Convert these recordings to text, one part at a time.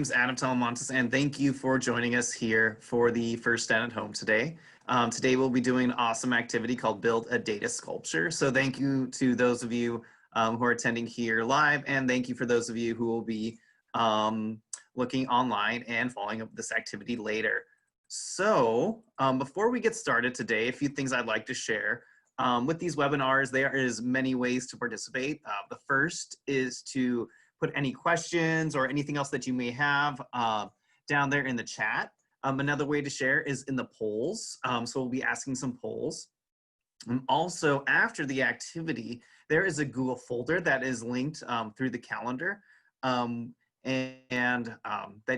name's Adam Telemontes, and thank you for joining us here for the first Stand at Home today. Today we'll be doing an awesome activity called Build a Data Sculpture. So thank you to those of you who are attending here live, and thank you for those of you who will be looking online and following up this activity later. So before we get started today, a few things I'd like to share. With these webinars, there is many ways to participate. The first is to put any questions or anything else that you may have down there in the chat. Another way to share is in the polls. So we'll be asking some polls. Also, after the activity, there is a Google folder that is linked through the calendar that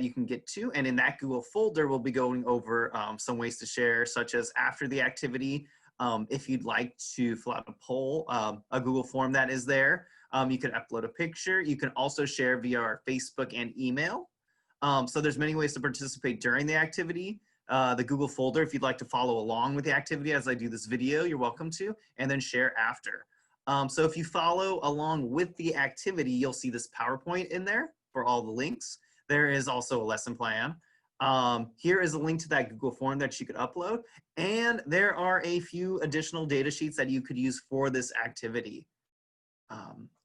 you can get to. And in that Google folder, we'll be going over some ways to share, such as after the activity, if you'd like to fill out a poll, a Google form that is there. You can upload a picture. You can also share via our Facebook and email. So there's many ways to participate during the activity. The Google folder, if you'd like to follow along with the activity as I do this video, you're welcome to, and then share after. So if you follow along with the activity, you'll see this PowerPoint in there for all the links. There is also a lesson plan. Here is a link to that Google form that you could upload. And there are a few additional data sheets that you could use for this activity.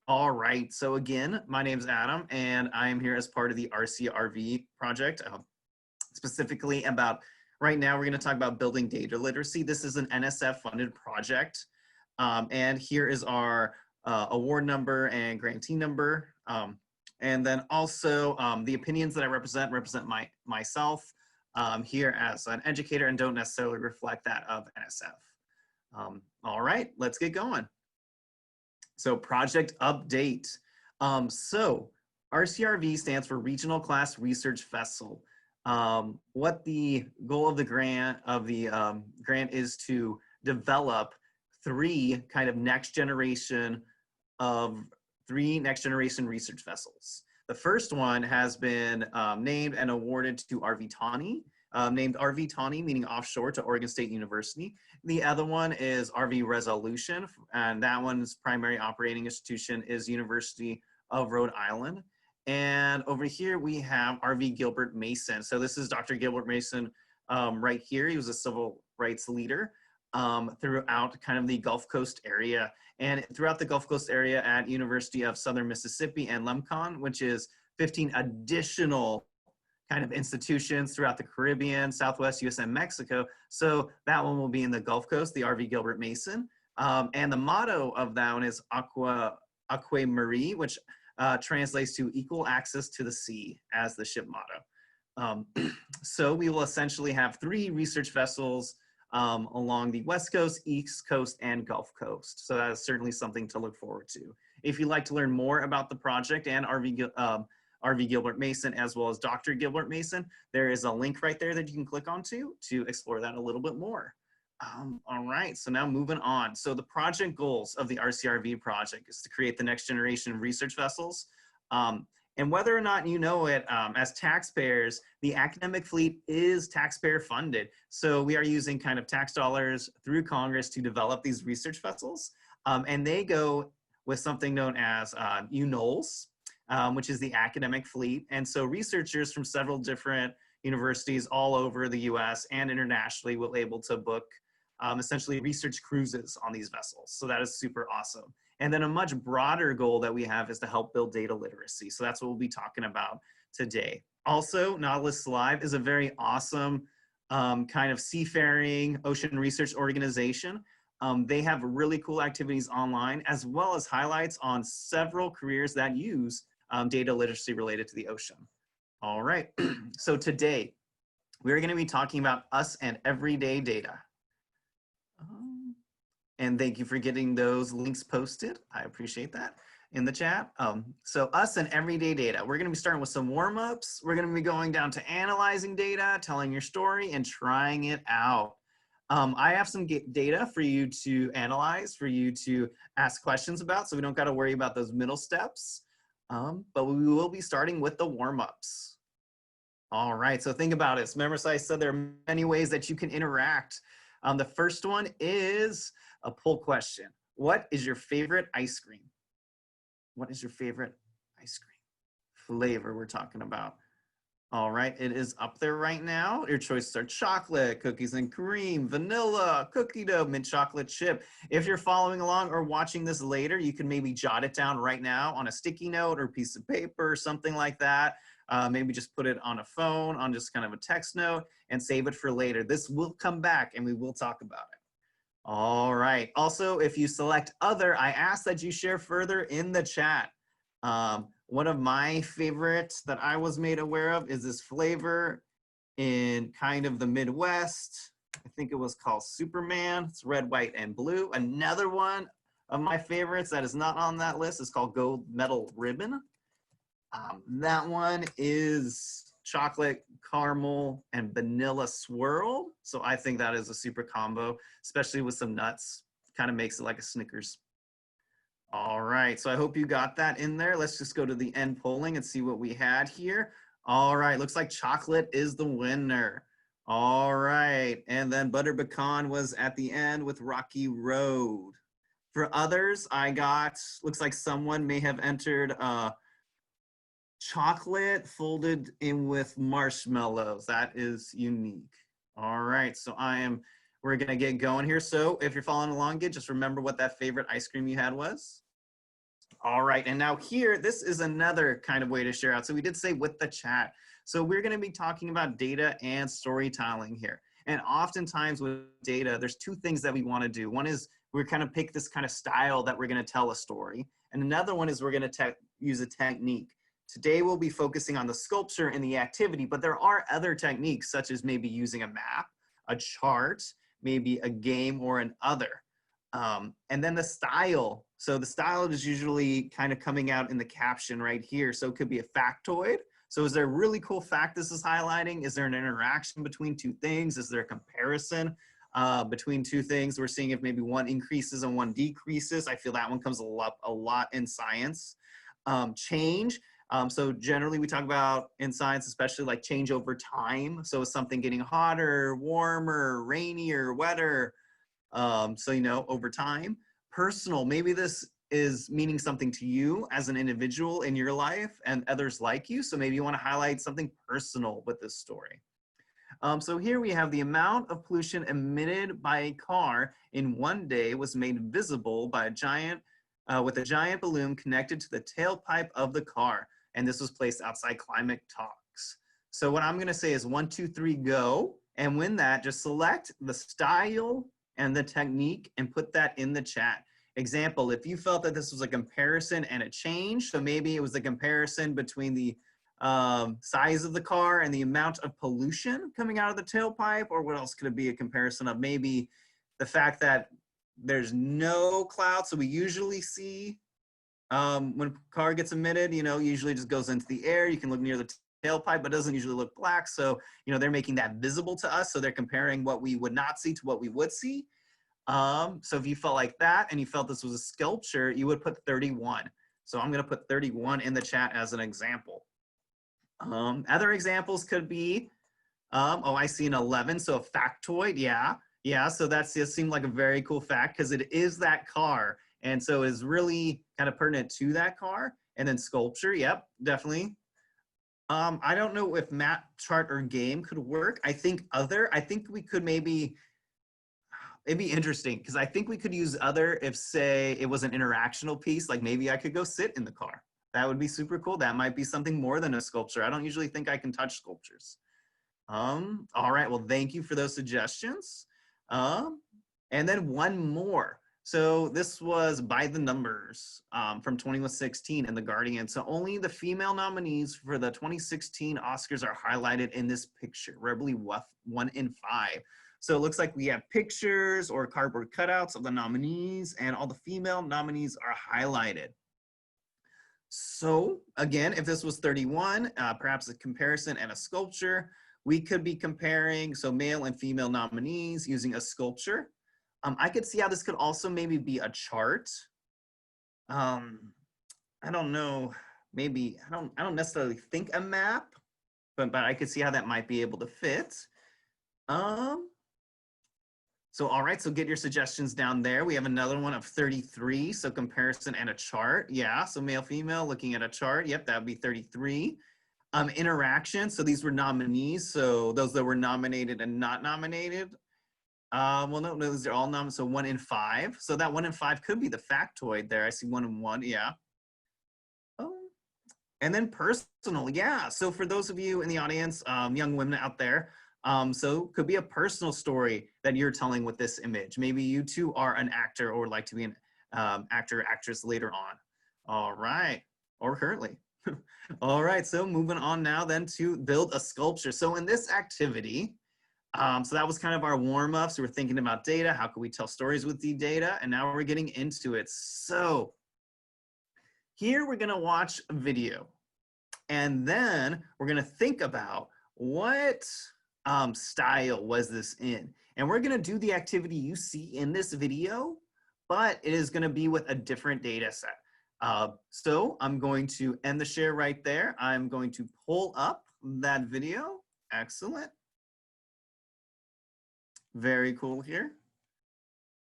All right, so again, my name is Adam, and I am here as part of the RCRV project, specifically about, right now we're gonna talk about building data literacy. This is an NSF funded project, and here is our award number and grantee number. And then also the opinions that I represent myself here as an educator and don't necessarily reflect that of NSF. All right, let's get going. So project update. So RCRV stands for Regional Class Research Vessel. What the goal of the grant is to develop three next generation research vessels. The first one has been named and awarded to RV Tawney, named RV Tawney, meaning offshore to Oregon State University. The other one is RV Resolution, and that one's primary operating institution is University of Rhode Island. And over here we have RV Gilbert Mason. So this is Dr. Gilbert Mason right here. He was a civil rights leader throughout the Gulf Coast area. And throughout the Gulf Coast area at University of Southern Mississippi and LEMCON, which is 15 additional institutions throughout the Caribbean, Southwest US, and Mexico. So that one will be in the Gulf Coast, the RV Gilbert Mason. And the motto of that one is Aqua Marie, which translates to equal access to the sea as the ship motto. So we will essentially have three research vessels along the West Coast, East Coast, and Gulf Coast. So that is certainly something to look forward to. If you'd like to learn more about the project and RV Gilbert Mason, as well as Dr. Gilbert Mason, there is a link right there that you can click onto to explore that a little bit more. All right, so now moving on. So the project goals of the RCRV project is to create the next generation of research vessels. And whether or not you know it, as taxpayers, the academic fleet is taxpayer funded. So we are using tax dollars through Congress to develop these research vessels. And they go with something known as UNOLS, which is the academic fleet. And so researchers from several different universities all over the US and internationally will be able to book essentially research cruises on these vessels. So that is super awesome. And then a much broader goal that we have is to help build data literacy. So that's what we'll be talking about today. Also, Nautilus Live is a very awesome seafaring ocean research organization. They have really cool activities online, as well as highlights on several careers that use data literacy related to the ocean. All right, so today we're going to be talking about us and everyday data. And thank you for getting those links posted. I appreciate that in the chat. So us and everyday data. We're going to be starting with some warm-ups. We're going to be going down to analyzing data, telling your story, and trying it out. I have some data for you to analyze, for you to ask questions about, so we don't got to worry about those middle steps. But we will be starting with the warm-ups. All right, so think about it. Remember, so I said there are many ways that you can interact. The first one is a poll question. What is your favorite ice cream? What is your favorite ice cream flavor we're talking about? All right, it is up there right now. Your choices are chocolate, cookies and cream, vanilla, cookie dough, mint chocolate chip. If you're following along or watching this later, you can maybe jot it down right now on a sticky note or piece of paper or something like that. Maybe just put it on a phone, on just kind of a text note, and save it for later. This will come back and we will talk about it. All right. Also, if you select other, I ask that you share further in the chat. One of my favorites that I was made aware of is this flavor in kind of the Midwest. I think it was called Superman. It's red, white, and blue. Another one of my favorites that is not on that list is called Gold Medal Ribbon. That one is chocolate, caramel, and vanilla swirl. So I think that is a super combo, especially with some nuts. Kind of makes it like a Snickers. All right, so I hope you got that in there. Let's just go to the end polling and see what we had here. All right, looks like chocolate is the winner. All right, and then butter pecan was at the end with Rocky Road. For others, I got, looks like someone may have entered chocolate folded in with marshmallows. That is unique. All right, so we're gonna get going here. So if you're following along, just remember what that favorite ice cream you had was. All right, and now here, this is another kind of way to share out. So we did say with the chat. So we're gonna be talking about data and storytelling here. And oftentimes with data, there's two things that we wanna do. One is we're kind of pick this kind of style that we're gonna tell a story. And another one is we're gonna use a technique. Today we'll be focusing on the sculpture and the activity, but there are other techniques such as maybe using a map, a chart, maybe a game or an other. And then the style. So the style is usually kind of coming out in the caption right here. So it could be a factoid. So is there a really cool fact this is highlighting? Is there an interaction between two things? Is there a comparison between two things? We're seeing if maybe one increases and one decreases. I feel that one comes a lot in science. Change. So generally we talk about in science, especially like change over time. So is something getting hotter, warmer, rainier, wetter? So, you know, over time. Personal, maybe this is meaning something to you as an individual in your life and others like you. So maybe you want to highlight something personal with this story. So here we have the amount of pollution emitted by a car in one day was made visible by a giant, with a giant balloon connected to the tailpipe of the car. And this was placed outside Climate Talks. So what I'm going to say is 1, 2, 3, go. And when that, just select the style and the technique and put that in the chat. Example, if you felt that this was a comparison and a change, so maybe it was a comparison between the size of the car and the amount of pollution coming out of the tailpipe, or what else could it be a comparison of? Maybe the fact that there's no cloud, so we usually see when a car gets emitted, you know, usually just goes into the air. You can look near the tailpipe, but doesn't usually look black. So, you know, they're making that visible to us. So they're comparing what we would not see to what we would see. So if you felt like that and you felt this was a sculpture, you would put 31. So I'm going to put 31 in the chat as an example. Other examples could be, oh, I see an 11. So a factoid. Yeah. So that just seemed like a very cool fact because it is that car. And so it's really kind of pertinent to that car. And then sculpture. Yep, definitely. I don't know if map, chart, or game could work. I think we could maybe, it'd be interesting because I think we could use other if, say, it was an interactional piece, like maybe I could go sit in the car. That would be super cool. That might be something more than a sculpture. I don't usually think I can touch sculptures. All right, well, thank you for those suggestions. And then one more. So this was by the numbers from 2016 in The Guardian. So only the female nominees for the 2016 Oscars are highlighted in this picture, roughly 1 in 5. So it looks like we have pictures or cardboard cutouts of the nominees, and all the female nominees are highlighted. So again, if this was 31, perhaps a comparison and a sculpture, we could be comparing, so male and female nominees using a sculpture. I could see how this could also maybe be a chart. I don't know, maybe, I don't necessarily think a map, but I could see how that might be able to fit. So, all right, so get your suggestions down there. We have another one of 33, so comparison and a chart. Yeah, so male, female, looking at a chart. Yep, that would be 33. Interaction, so these were nominees, so those that were nominated and not nominated. Well, no, those are all nominated, so 1 in 5. So that 1 in 5 could be the factoid there. I see 1 in 1, yeah. Oh, and then personal, yeah. So for those of you in the audience, young women out there, so could be a personal story that you're telling with this image. Maybe you too are an actor or would like to be an actor or actress later on. All right, or currently. All right, so moving on now then to build a sculpture. So in this activity, so that was kind of our warm-up. So we're thinking about data. How can we tell stories with the data? And now we're getting into it. So here we're gonna watch a video. And then we're gonna think about what style was this in? And we're gonna do the activity you see in this video, but it is gonna be with a different data set. So I'm going to end the share right there. I'm going to pull up that video. Excellent. Very cool here.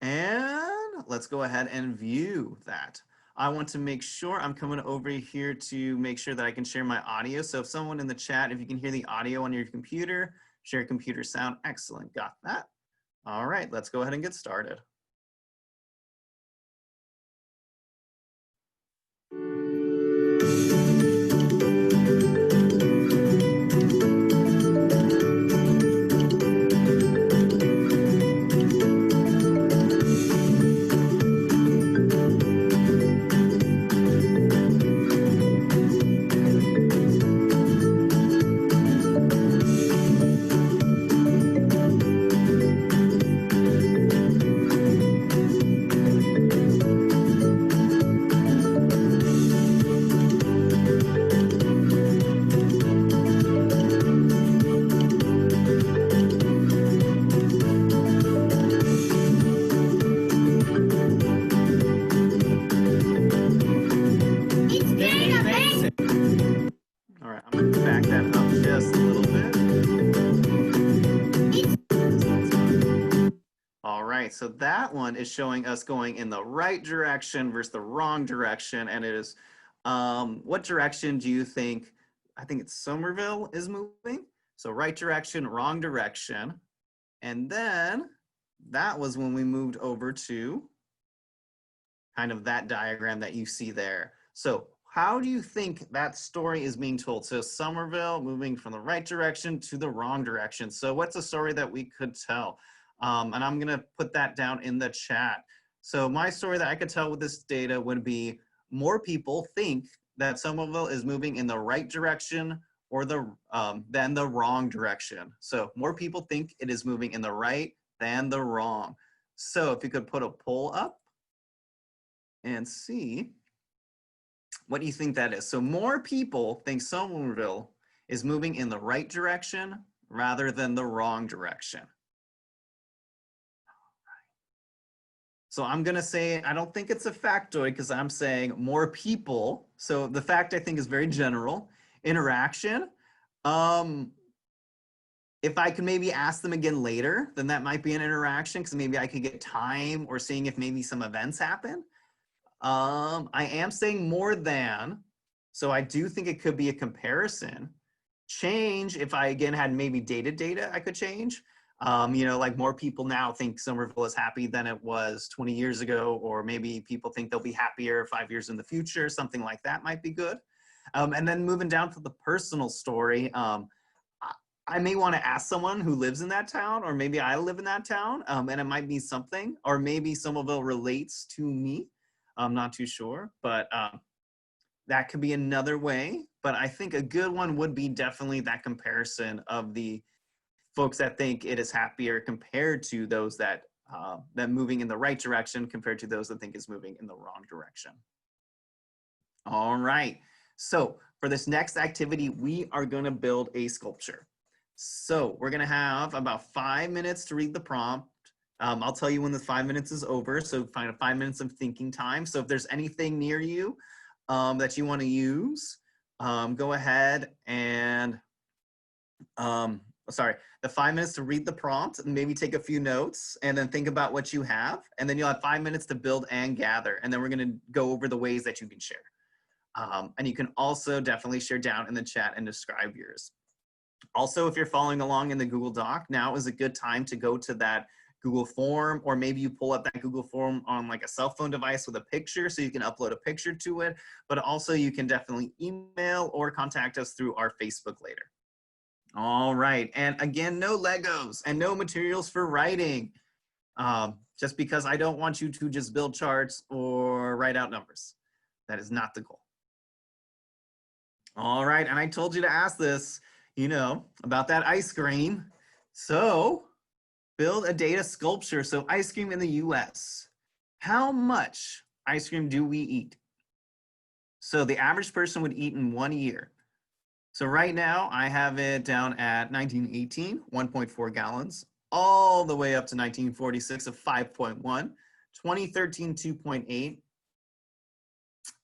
And let's go ahead and view that. I want to make sure I'm coming over here to make sure that I can share my audio. So if someone in the chat, if you can hear the audio on your computer, share computer sound. Excellent, got that. All right, let's go ahead and get started. So that one is showing us going in the right direction versus the wrong direction. And it is, what direction do you think, I think it's Somerville is moving. So right direction, wrong direction. And then that was when we moved over to kind of that diagram that you see there. So how do you think that story is being told? So Somerville moving from the right direction to the wrong direction. So what's a story that we could tell? And I'm gonna put that down in the chat. So my story that I could tell with this data would be more people think that Somerville is moving in the right direction or than the wrong direction. So more people think it is moving in the right than the wrong. So if you could put a poll up and see, what do you think that is? So more people think Somerville is moving in the right direction rather than the wrong direction. So I'm gonna say, I don't think it's a factoid because I'm saying more people. So the fact I think is very general. Interaction. If I could maybe ask them again later, then that might be an interaction because maybe I could get time or seeing if maybe some events happen. I am saying more than, so I do think it could be a comparison. Change, if I again had maybe dated data I could change. You know, like more people now think Somerville is happy than it was 20 years ago, or maybe people think they'll be happier 5 years in the future, something like that might be good. And then moving down to the personal story, I may want to ask someone who lives in that town, or maybe I live in that town, and it might be something, or maybe Somerville relates to me. I'm not too sure, but that could be another way. But I think a good one would be definitely that comparison of the folks that think it is happier compared to those that moving in the right direction compared to those that think is moving in the wrong direction. All right, so for this next activity, we are gonna build a sculpture. So we're gonna have about 5 minutes to read the prompt. I'll tell you when the 5 minutes is over, so find 5 minutes of thinking time. So if there's anything near you that you wanna use, go ahead and, sorry, the 5 minutes to read the prompt and maybe take a few notes and then think about what you have. And then you'll have 5 minutes to build and gather. And then we're gonna go over the ways that you can share. And you can also definitely share down in the chat and describe yours. Also, if you're following along in the Google Doc, now is a good time to go to that Google form, or maybe you pull up that Google form on like a cell phone device with a picture so you can upload a picture to it, but also you can definitely email or contact us through our Facebook later. All right, and again, no Legos and no materials for writing, just because I don't want you to just build charts or write out numbers. That is not the goal. All right, and I told you to ask this, you know, about that ice cream. So build a data sculpture. So ice cream in the US. How much ice cream do we eat? So the average person would eat in 1 year. So right now I have it down at 1918, 1.4 gallons, all the way up to 1946 of 5.1, 2013, 2.8.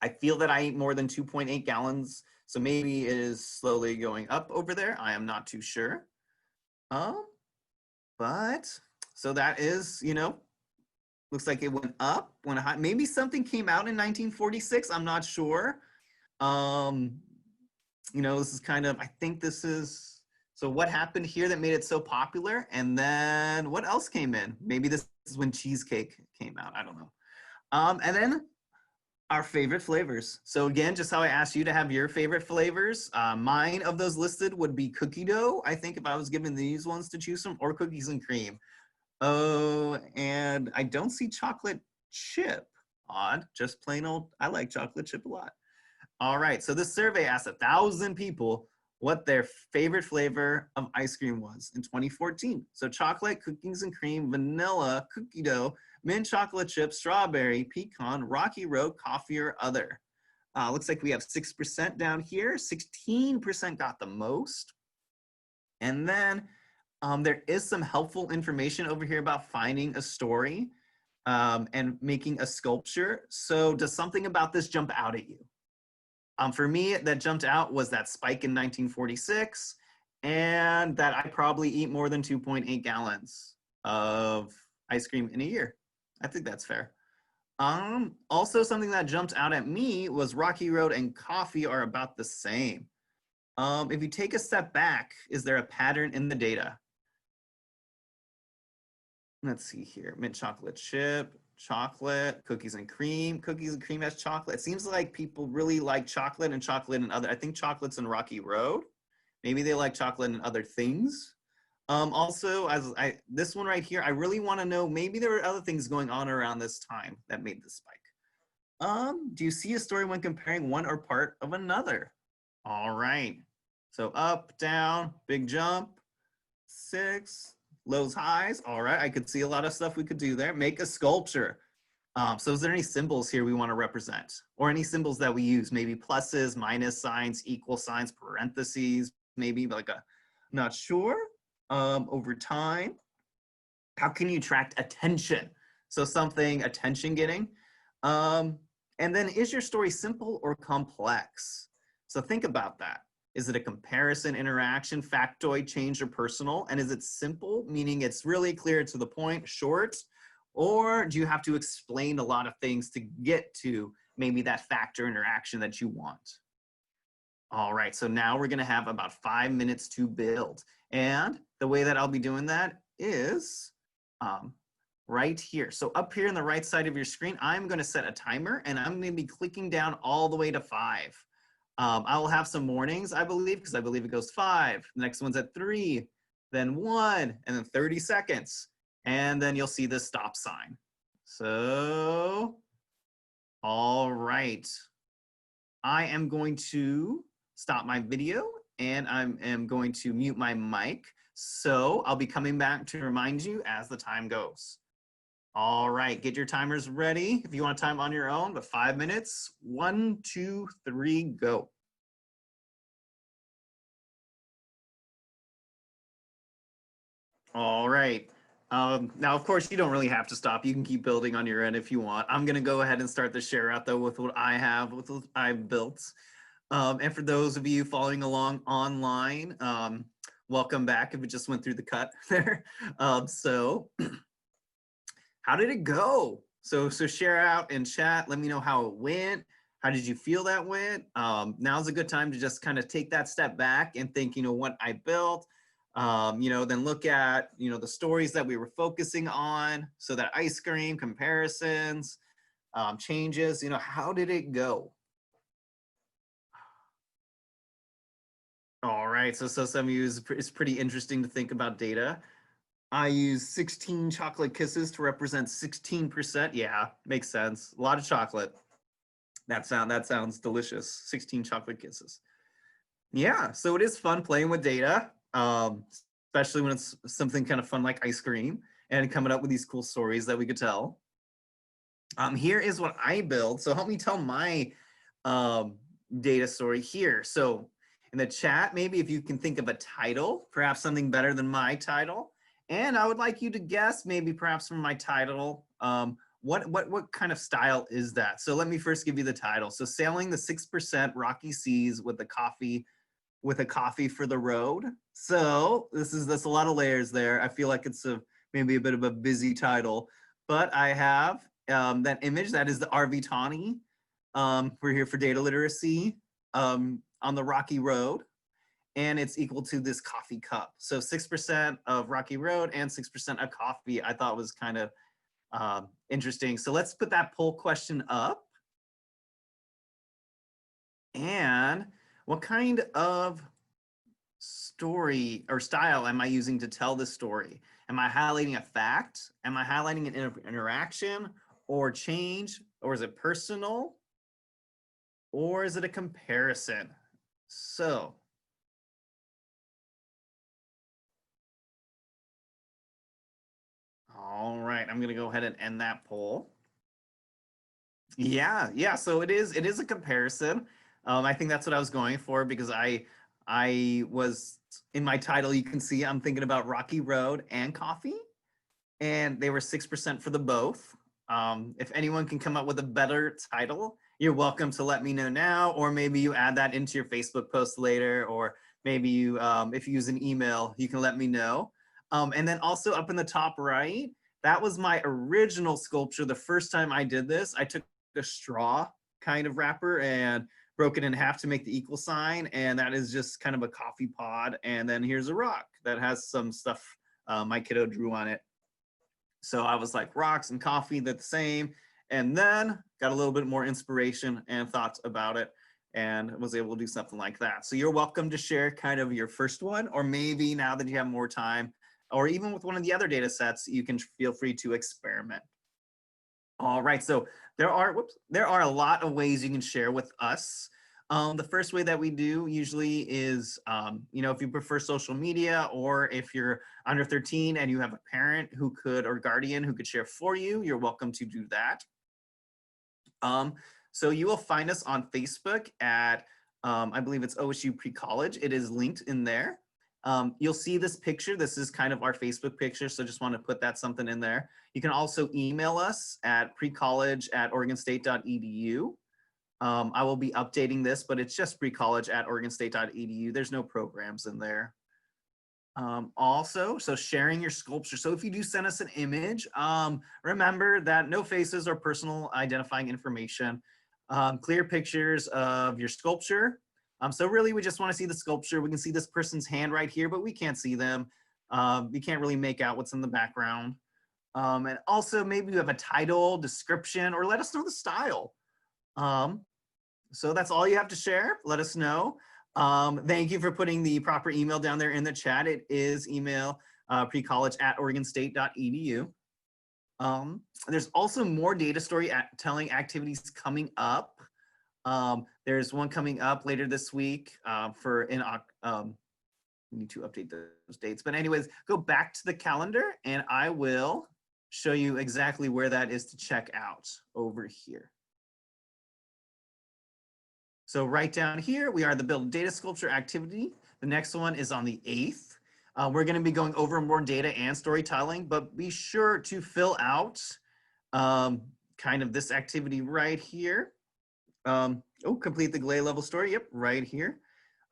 I feel that I eat more than 2.8 gallons. So maybe it is slowly going up over there. I am not too sure. But so that is, you know, looks like it went up, went high. Maybe something came out in 1946. I'm not sure. You know, this is kind of, I think this is, so what happened here that made it so popular? And then what else came in? Maybe this is when cheesecake came out. I don't know. And then our favorite flavors. So again, just how I asked you to have your favorite flavors, mine of those listed would be cookie dough. I think if I was given these ones to choose from, or cookies and cream. Oh, and I don't see chocolate chip. Odd, just plain old, I like chocolate chip a lot. All right, so this survey asked 1,000 people what their favorite flavor of ice cream was in 2014. So chocolate, cookies and cream, vanilla, cookie dough, mint chocolate chip, strawberry, pecan, rocky road, coffee, or other. Looks like we have 6% down here. 16% got the most. And then there is some helpful information over here about finding a story and making a sculpture. So does something about this jump out at you? For me, that jumped out was that spike in 1946, and that I probably eat more than 2.8 gallons of ice cream in a year. I think that's fair. Also, something that jumped out at me was Rocky Road and coffee are about the same. If you take a step back, is there a pattern in the data? Let's see here, mint chocolate chip, chocolate, cookies and cream has chocolate. It seems like people really like chocolate and other, I think chocolate's in Rocky Road. Maybe they like chocolate and other things. Also, this one right here, I really want to know, maybe there were other things going on around this time that made this spike. Do you see a story when comparing one or part of another? All right, so up, down, big jump, 6, lows, highs. All right, I could see a lot of stuff we could do there. Make a sculpture. So is there any symbols here we want to represent, or any symbols that we use? Maybe pluses, minus signs, equal signs, parentheses, maybe like a, not sure. Over time, how can you attract attention? So something attention getting. And then is your story simple or complex? So think about that. Is it a comparison, interaction, factoid, change, or personal? And is it simple, meaning it's really clear to the point, short? Or do you have to explain a lot of things to get to maybe that factor interaction that you want? All right, so now we're gonna have about 5 minutes to build. And the way that I'll be doing that is right here. So up here on the right side of your screen, I'm gonna set a timer and I'm gonna be clicking down all the way to 5. I will have some warnings, I believe, because I believe it goes 5. The next one's at 3, then 1, and then 30 seconds. And then you'll see the stop sign. So, all right. I am going to stop my video and I am going to mute my mic. So I'll be coming back to remind you as the time goes. All right, get your timers ready if you want to time on your own, but 5 minutes. 1, 2, 3, go. All right. Now, of course, you don't really have to stop. You can keep building on your end if you want. I'm going to go ahead and start the share out, though, with what I have, with what I've built. And for those of you following along online, welcome back if it just went through the cut there. So how did it go? So share out in chat. Let me know how it went. How did you feel that went? Now's a good time to just kind of take that step back and think, what I built, then look at, the stories that we were focusing on. So that ice cream, comparisons, changes, how did it go? All right, so some of you it's pretty interesting to think about data. I use 16 chocolate kisses to represent 16%. Yeah, makes sense. A lot of chocolate. That sounds delicious. 16 chocolate kisses. Yeah, so it is fun playing with data, especially when it's something kind of fun like ice cream and coming up with these cool stories that we could tell. Here is what I build. So help me tell my data story here. So in the chat, maybe if you can think of a title, perhaps something better than my title. And I would like you to guess, maybe perhaps from my title, what kind of style is that? So let me first give you the title. So sailing the 6% rocky seas with a coffee for the road. So that's a lot of layers there. I feel like it's maybe a bit of a busy title, but I have that image. That is the RV Tawny. We're here for data literacy on the rocky road, and it's equal to this coffee cup. So 6% of rocky road and 6% of coffee, I thought was kind of interesting. So let's put that poll question up. And what kind of story or style am I using to tell this story? Am I highlighting a fact? Am I highlighting an interaction or change? Or is it personal? Or is it a comparison? So, all right, I'm gonna go ahead and end that poll. Yeah, so it is a comparison. I think that's what I was going for because I was in my title, you can see I'm thinking about Rocky Road and coffee, and they were 6% for the both. If anyone can come up with a better title, you're welcome to let me know now, or maybe you add that into your Facebook post later, or maybe you, if you use an email, you can let me know. And then also up in the top right, that was my original sculpture. The first time I did this, I took a straw kind of wrapper and broke it in half to make the equal sign. And that is just kind of a coffee pod. And then here's a rock that has some stuff my kiddo drew on it. So I was like, rocks and coffee, they're the same. And then got a little bit more inspiration and thoughts about it and was able to do something like that. So you're welcome to share kind of your first one, or maybe now that you have more time, or even with one of the other data sets, you can feel free to experiment. All right, so there are a lot of ways you can share with us. The first way that we do usually is, if you prefer social media, or if you're under 13 and you have a parent who could, or guardian who could share for you, you're welcome to do that. So you will find us on Facebook at, I believe it's OSU Precollege. It is linked in there. You'll see this picture. This is kind of our Facebook picture, so just want to put that something in there. You can also email us at precollege@oregonstate.edu. I will be updating this, but it's just precollege@oregonstate.edu. There's no programs in there. Also, so sharing your sculpture. So if you do send us an image, remember that no faces or personal identifying information. Clear pictures of your sculpture. So really, we just want to see the sculpture. We can see this person's hand right here, but we can't see them. We can't really make out what's in the background. And also, maybe you have a title, description, or let us know the style. So that's all you have to share. Let us know. Thank you for putting the proper email down there in the chat. It is email precollege@oregonstate.edu. There's also more data story telling activities coming up. There's one coming up later this week we need to update those dates. But anyways, go back to the calendar and I will show you exactly where that is to check out over here. So right down here, we are the build data sculpture activity. The next one is on the 8th. We're going to be going over more data and storytelling, but be sure to fill out kind of this activity right here. Complete the Glay level story. Yep, right here.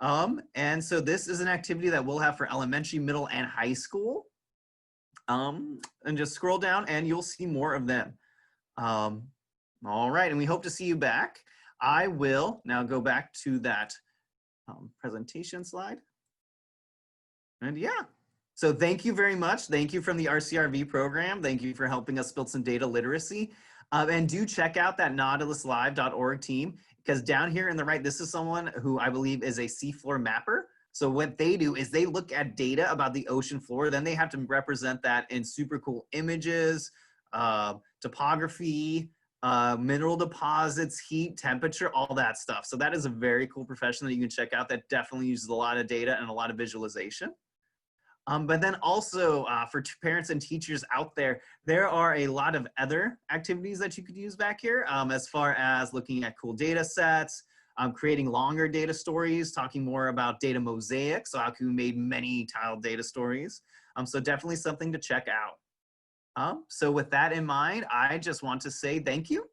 And so this is an activity that we'll have for elementary, middle, and high school. And just scroll down and you'll see more of them. All right, and we hope to see you back. I will now go back to that presentation slide. And yeah, so thank you very much. Thank you from the RCRV program. Thank you for helping us build some data literacy. And do check out that nautiluslive.org team, because down here in the right, this is someone who I believe is a seafloor mapper. So what they do is they look at data about the ocean floor, then they have to represent that in super cool images, topography, mineral deposits, heat, temperature, all that stuff. So that is a very cool profession that you can check out that definitely uses a lot of data and a lot of visualization. But then also for parents and teachers out there, there are a lot of other activities that you could use back here as far as looking at cool data sets, creating longer data stories, talking more about data mosaics, so how can we make many tiled data stories. So definitely something to check out. So with that in mind, I just want to say thank you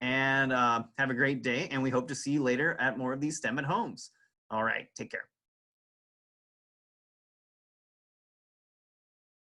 and have a great day. And we hope to see you later at more of these STEM at Homes. All right, take care.